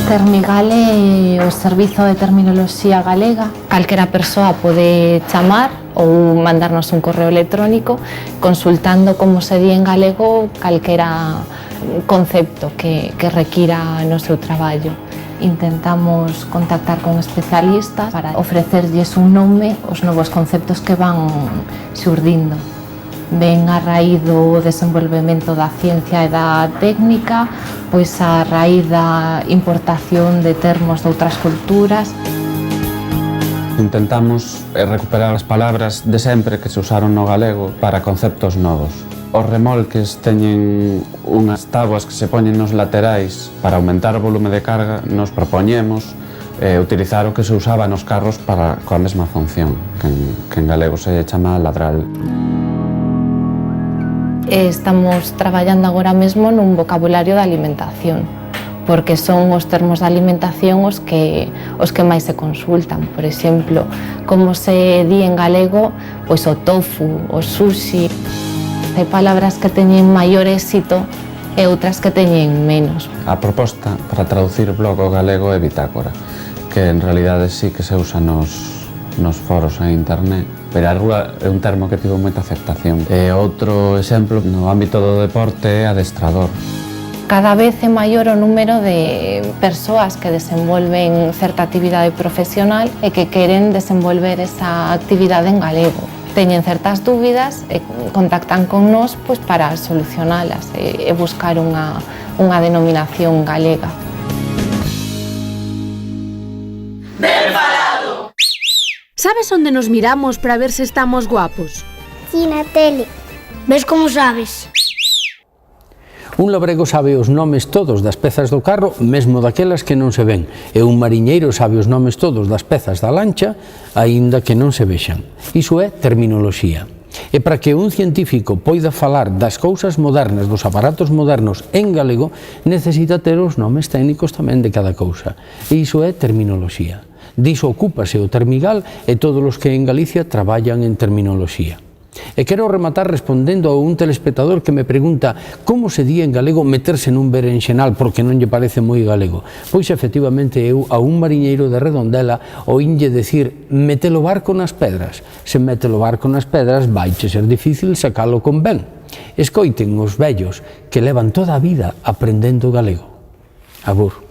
Termigal é o Servizo de Terminoloxía Galega. Calquera persoa pode chamar ou mandarnos un correo electrónico consultando como se di en galego calquera concepto que requira no seu traballo. Intentamos contactar con especialistas para ofrecerlles un nome aos novos conceptos que van xurdindo. Ben a raíz do desenvolvemento da ciencia e da técnica, pois a raíz da importación de termos de outras culturas. Intentamos recuperar as palabras de sempre que se usaron no galego para conceptos novos. Os remolques teñen unhas táboas que se poñen nos laterais para aumentar o volume de carga. Nos propoñemos utilizar o que se usaba nos carros para coa mesma función, que en galego se chama ladral. Estamos traballando agora mesmo nun vocabulario de alimentación, porque son os termos de alimentación os que máis se consultan. Por exemplo, como se di en galego, pois o tofu, o sushi. Hai palabras que teñen maior éxito e outras que teñen menos. A proposta para traducir blog ao galego é bitácora, que en realidade sí que se usa nos foros en internet, pero é un termo que tivo moita aceptación. E outro exemplo no ámbito do deporte é adestrador. Cada vez é maior o número de persoas que desenvolven certa actividade profesional e que queren desenvolver esa actividade en galego. Teñen certas dúbidas e contactan con nós pois, para solucionalas e buscar unha denominación galega. Ben falado! Sabes onde nos miramos para ver se estamos guapos? Si, na tele. Ves como sabes? Un labrego sabe os nomes todos das pezas do carro, mesmo daquelas que non se ven, e un mariñeiro sabe os nomes todos das pezas da lancha, aínda que non se vexan. Iso é terminoloxía. E para que un científico poida falar das cousas modernas, dos aparatos modernos en galego, necesita ter os nomes técnicos tamén de cada cousa. E iso é terminoloxía. Diso ocúpase o Termigal e todos os que en Galicia traballan en terminoloxía. E quero rematar respondendo a un telespectador que me pregunta como se di en galego meterse nun berenxenal porque non lle parece moi galego. Pois efectivamente eu a un mariñeiro de Redondela oínlle decir mete o barco nas pedras. Se mete o barco nas pedras vaiche ser difícil sacalo con ben. Escoiten os vellos que levan toda a vida aprendendo galego. Agur.